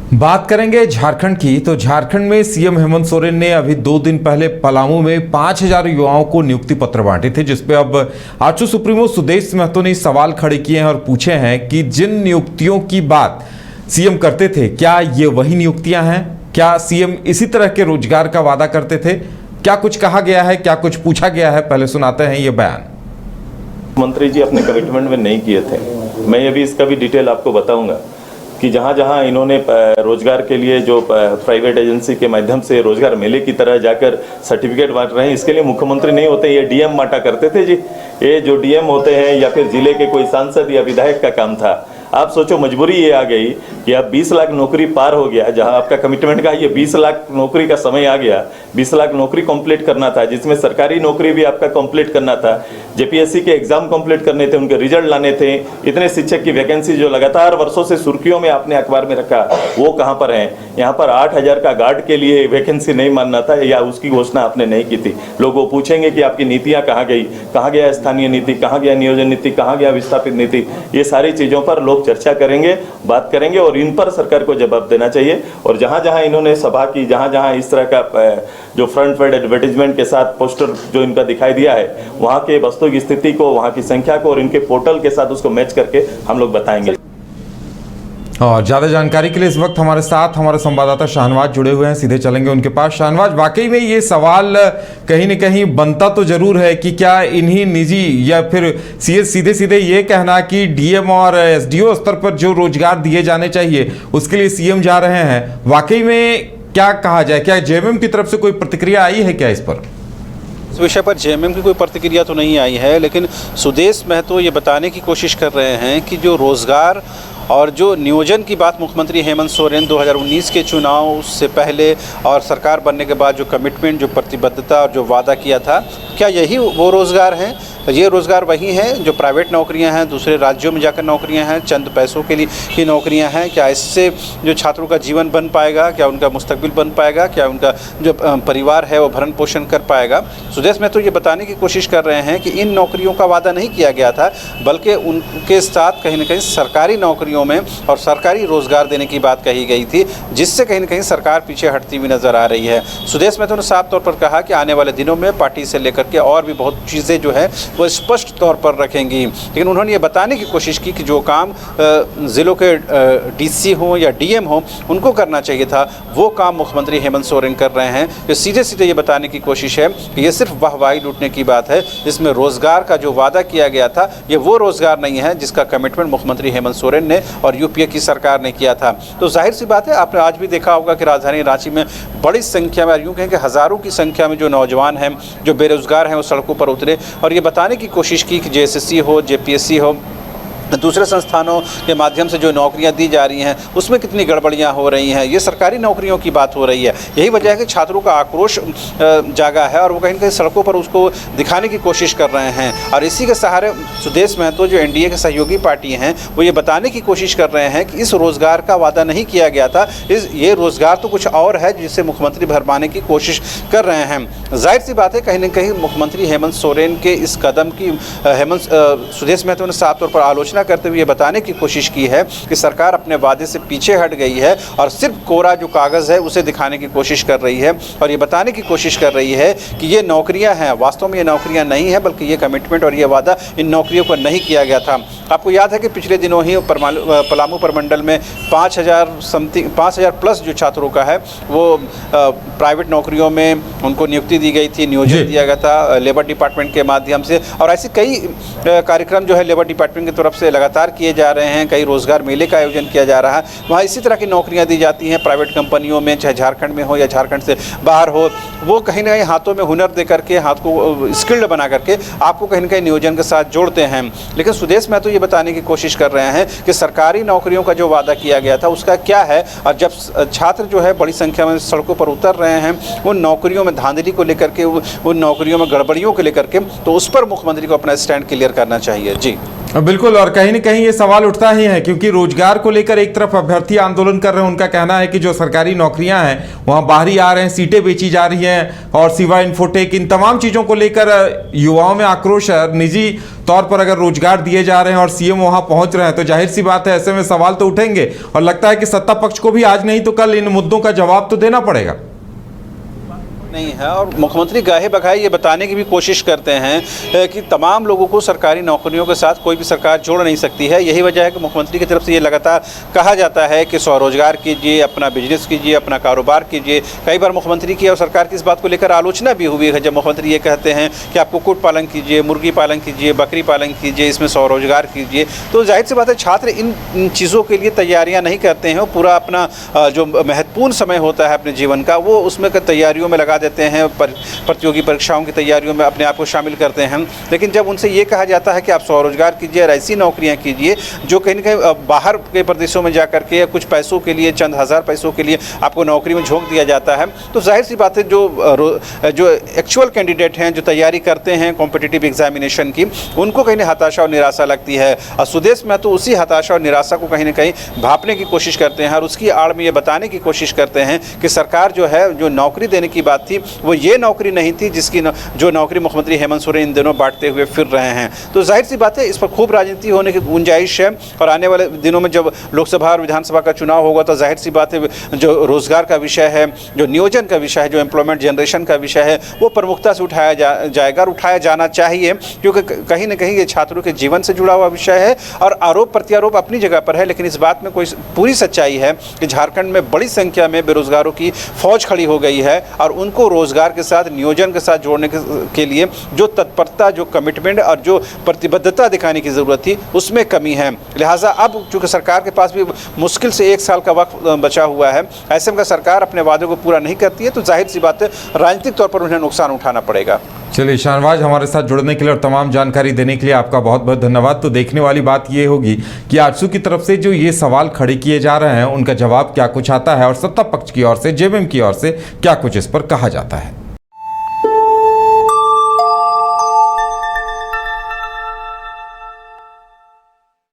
बात करेंगे झारखंड की। तो झारखंड में सीएम हेमंत सोरेन ने अभी 2 दिन पहले पलामू में 5000 युवाओं को नियुक्ति पत्र बांटे थे, जिसपे अब आजसू सुप्रीमो सुदेश महतो ने सवाल खड़े किए हैं और पूछे हैं कि जिन नियुक्तियों की बात सीएम करते थे, क्या ये वही नियुक्तियां हैं? क्या सीएम इसी तरह के रोजगार का वादा करते थे? क्या कुछ कहा गया है, क्या कुछ पूछा गया है? पहले सुनाते हैं ये बयान। मंत्री जी अपने कमिटमेंट में नहीं किए थे। मैं अभी इसका भी डिटेल आपको बताऊंगा कि जहाँ जहाँ इन्होंने रोजगार के लिए जो प्राइवेट एजेंसी के माध्यम से रोजगार मेले की तरह जाकर सर्टिफिकेट बांट रहे हैं, इसके लिए मुख्यमंत्री नहीं होते, ये डीएम बांटा करते थे जी। ये जो डीएम होते हैं या फिर जिले के कोई सांसद या विधायक का काम था। आप सोचो मजबूरी ये आ गई कि अब 20 लाख नौकरी पार हो गया, जहां आपका कमिटमेंट का ये 20 लाख नौकरी का समय आ गया। 20 लाख नौकरी कंप्लीट करना था, जिसमें सरकारी नौकरी भी आपका कंप्लीट करना था, जेपीएससी के एग्जाम कंप्लीट करने थे, उनके रिजल्ट लाने थे। इतने शिक्षक की वैकेंसी जो लगातार वर्षों से सुर्खियों में आपने अखबार में रखा, वो कहाँ पर है? यहाँ पर 8000 का गार्ड के लिए वैकेंसी नहीं मानना था या उसकी घोषणा आपने नहीं की थी। लोग वो पूछेंगे कि आपकी नीतियाँ कहाँ गई, कहाँ गया स्थानीय नीति, कहाँ गया नियोजन नीति, कहाँ गया विस्थापित नीति? ये सारी चीज़ों पर लोग चर्चा करेंगे, बात करेंगे और इन पर सरकार को जवाब देना चाहिए। और जहां जहां इन्होंने सभा की, जहां जहां इस तरह का जो फ्रंट पेड एडवर्टीजमेंट के साथ पोस्टर जो इनका दिखाई दिया है, वहां के वस्तु की स्थिति को, वहां की संख्या को और इनके पोर्टल के साथ उसको मैच करके हम लोग बताएंगे। और ज्यादा जानकारी के लिए इस वक्त हमारे साथ हमारे संवाददाता शाहनवाज जुड़े हुए हैं, सीधे चलेंगे उनके पास। शाहनवाज, वाकई में ये सवाल कहीं न कहीं बनता तो जरूर है कि क्या इन्हीं निजी या फिर सीधे सीधे ये कहना कि डीएम और एसडीओ स्तर पर जो रोजगार दिए जाने चाहिए उसके लिए सीएम जा रहे हैं, वाकई में क्या कहा जाए? क्या जेएमएम की तरफ से कोई प्रतिक्रिया आई है क्या इस पर? इस विषय पर जेएमएम की कोई प्रतिक्रिया तो नहीं आई है, लेकिन सुदेश महतो ये बताने की कोशिश कर रहे हैं कि जो रोजगार और जो नियोजन की बात मुख्यमंत्री हेमंत सोरेन 2019 के चुनाव से पहले और सरकार बनने के बाद जो कमिटमेंट, जो प्रतिबद्धता और जो वादा किया था, क्या यही वो रोज़गार हैं? ये रोज़गार वही हैं जो प्राइवेट नौकरियां हैं, दूसरे राज्यों में जाकर नौकरियां हैं, चंद पैसों के लिए ही नौकरियां हैं? क्या इससे जो छात्रों का जीवन बन पाएगा? क्या उनका मुस्तकबिल बन पाएगा? क्या उनका जो परिवार है वो भरण पोषण कर पाएगा? सुदेश में तो ये बताने की कोशिश कर रहे हैं कि इन नौकरियों का वादा नहीं किया गया था, बल्कि उनके साथ कहीं ना कहीं सरकारी नौकरियों में और सरकारी रोज़गार देने की बात कही गई थी, जिससे कहीं ना कहीं सरकार पीछे हटती हुई नज़र आ रही है। सुदेश में तो साफ तौर पर कहा कि आने वाले दिनों में पार्टी से लेकर के और भी बहुत चीज़ें जो है वो स्पष्ट तौर पर रखेंगी। लेकिन उन्होंने ये बताने की कोशिश की कि जो काम ज़िलों के डीसी हो या डीएम हो उनको करना चाहिए था, वो काम मुख्यमंत्री हेमंत सोरेन कर रहे हैं। तो सीधे सीधे ये बताने की कोशिश है कि ये सिर्फ वाहवाही लूटने की बात है। इसमें रोज़गार का जो वादा किया गया था, ये वो रोज़गार नहीं है जिसका कमिटमेंट मुख्यमंत्री हेमंत सोरेन ने और यूपीए की सरकार ने किया था। तो जाहिर सी बात है, आपने आज भी देखा होगा कि राजधानी रांची में बड़ी संख्या में, यूँ कहें कि हज़ारों की संख्या में जो नौजवान हैं, जो बेरोज़गार हैं, वो सड़कों पर उतरे और ये बताने की कोशिश की कि जेएसएससी हो, जेपीएससी हो, दूसरे संस्थानों के माध्यम से जो नौकरियां दी जा रही हैं उसमें कितनी गड़बड़ियां हो रही हैं। ये सरकारी नौकरियों की बात हो रही है। यही वजह है कि छात्रों का आक्रोश जागा है और वो कहीं ना कहीं सड़कों पर उसको दिखाने की कोशिश कर रहे हैं। और इसी के सहारे सुदेश महतो जो एनडीए के सहयोगी पार्टी हैं, वो ये बताने की कोशिश कर रहे हैं कि इस रोज़गार का वादा नहीं किया गया था, ये रोज़गार तो कुछ और है जिसे मुख्यमंत्री भरमाने की कोशिश कर रहे हैं। जाहिर सी बात है, कहीं ना कहीं मुख्यमंत्री हेमंत सोरेन के इस कदम की सुदेश महतो ने साफ तौर पर आलोचना करते हुए बताने की कोशिश की है कि सरकार अपने वादे से पीछे हट गई है और सिर्फ कोरा जो कागज़ है उसे दिखाने की कोशिश कर रही है और ये बताने की कोशिश कर रही है कि ये नौकरियां हैं, वास्तव में ये नौकरियां नहीं हैं, बल्कि ये कमिटमेंट और ये वादा इन नौकरियों को नहीं किया गया था। आपको याद है कि पिछले दिनों ही पलामू प्रमंडल में 5000 प्लस जो छात्रों का है वो प्राइवेट नौकरियों में उनको नियुक्ति दी गई थी, नियोजन दिया गया था लेबर डिपार्टमेंट के माध्यम से। और ऐसे कई कार्यक्रम जो है लेबर डिपार्टमेंट की तरफ से लगातार किए जा रहे हैं। कई रोजगार मेले का आयोजन किया जा रहा है, वहाँ इसी तरह की नौकरियां दी जाती हैं प्राइवेट कंपनियों में, चाहे झारखंड में हो या झारखंड से बाहर हो। वो कहीं ना कहीं हाथों में हुनर दे करके, हाथ को स्किल्ड बना करके आपको कहीं ना कहीं नियोजन के साथ जोड़ते हैं। लेकिन सुदेश में तो ये बताने की कोशिश कर रहे हैं कि सरकारी नौकरियों का जो वादा किया गया था उसका क्या है। और जब छात्र जो है बड़ी संख्या में सड़कों पर उतर रहे हैं उन नौकरियों में धांधली को लेकर के, उन नौकरियों में गड़बड़ियों को लेकर के, तो उस पर मुख्यमंत्री को अपना स्टैंड क्लियर करना चाहिए। जी बिल्कुल, और कहीं न कहीं ये सवाल उठता ही है क्योंकि रोजगार को लेकर एक तरफ अभ्यर्थी आंदोलन कर रहे हैं, उनका कहना है कि जो सरकारी नौकरियां हैं वहां बाहरी आ रहे हैं, सीटें बेची जा रही हैं और सिवा इन्फोटेक इन तमाम चीज़ों को लेकर युवाओं में आक्रोश है। निजी तौर पर अगर रोजगार दिए जा रहे हैं और सीएम वहां पहुंच रहे हैं तो जाहिर सी बात है ऐसे में सवाल तो उठेंगे और लगता है कि सत्ता पक्ष को भी आज नहीं तो कल इन मुद्दों का जवाब तो देना पड़ेगा। नहीं है और मुख्यमंत्री गाहे बगाहे ये बताने की भी कोशिश करते हैं कि तमाम लोगों को सरकारी नौकरियों के साथ कोई भी सरकार जोड़ नहीं सकती है। यही वजह है कि मुख्यमंत्री की तरफ से ये लगातार कहा जाता है कि स्वरोजगार कीजिए, अपना बिजनेस कीजिए, अपना कारोबार कीजिए। कई बार मुख्यमंत्री की और सरकार की इस बात को लेकर आलोचना भी हुई है जब मुख्यमंत्री ये कहते हैं कि आप कुक्कुट पालन कीजिए, मुर्गी पालन कीजिए, बकरी पालन कीजिए, इसमें स्वरोजगार कीजिए। तो जाहिर सी बात है छात्र इन चीज़ों के लिए तैयारियाँ नहीं करते हैं, पूरा अपना जो महत्वपूर्ण समय होता है अपने जीवन का वो उसमें तैयारियों में लगा देते हैं, प्रतियोगी परीक्षाओं की तैयारियों में अपने आप को शामिल करते हैं। लेकिन जब उनसे ये कहा जाता है कि आप स्वरोजगार कीजिए और ऐसी नौकरियां कीजिए जो कहीं न कहीं बाहर के प्रदेशों में जा करके कुछ पैसों के लिए, चंद हज़ार पैसों के लिए आपको नौकरी में झोंक दिया जाता है, तो जाहिर सी बात है जो एक्चुअल कैंडिडेट हैं, जो तैयारी करते हैं कॉम्पिटिटिव एग्जामिनेशन की, उनको कहीं ना हताशा और निराशा लगती है। और सुदेश में तो उसी हताशा और निराशा को कहीं ना कहीं भांपने की कोशिश करते हैं और उसकी आड़ में ये बताने की कोशिश करते हैं कि सरकार जो है, जो नौकरी देने की बात थी वो ये नौकरी नहीं थी जिसकी जो नौकरी मुख्यमंत्री हेमंत सोरेन इन दिनों बांटते हुए फिर रहे हैं। तो जाहिर सी बात है इस पर खूब राजनीति होने की गुंजाइश है और आने वाले दिनों में जब लोकसभा और विधानसभा का चुनाव होगा तो जाहिर सी बात है जो रोजगार का विषय है, जो नियोजन का विषय है, जो एम्प्लॉयमेंट जनरेशन का विषय है वो प्रमुखता से उठाया जाएगा और उठाया जाना चाहिए, क्योंकि कहीं ना कहीं ये छात्रों के जीवन से जुड़ा हुआ विषय है। और आरोप प्रत्यारोप अपनी जगह पर है, लेकिन इस बात में कोई पूरी सच्चाई है कि झारखंड में बड़ी संख्या में बेरोजगारों की फौज खड़ी हो गई है और उनको रोजगार के साथ, नियोजन के साथ जोड़ने के लिए जो तत्परता, जो कमिटमेंट और जो प्रतिबद्धता दिखाने की ज़रूरत थी उसमें कमी है। लिहाजा अब चूँकि सरकार के पास भी मुश्किल से 1 साल का वक्त बचा हुआ है, ऐसे में सरकार अपने वादों को पूरा नहीं करती है तो जाहिर सी बात है राजनीतिक तौर पर उन्हें नुकसान उठाना पड़ेगा। चलिए शाहनवाज, हमारे साथ जुड़ने के लिए और तमाम जानकारी देने के लिए आपका बहुत बहुत धन्यवाद। तो देखने वाली बात ये होगी कि आजसू की तरफ से जो ये सवाल खड़े किए जा रहे हैं उनका जवाब क्या कुछ आता है और सत्ता पक्ष की ओर से, जेएमएम की ओर से क्या कुछ इस पर कहा जाता है।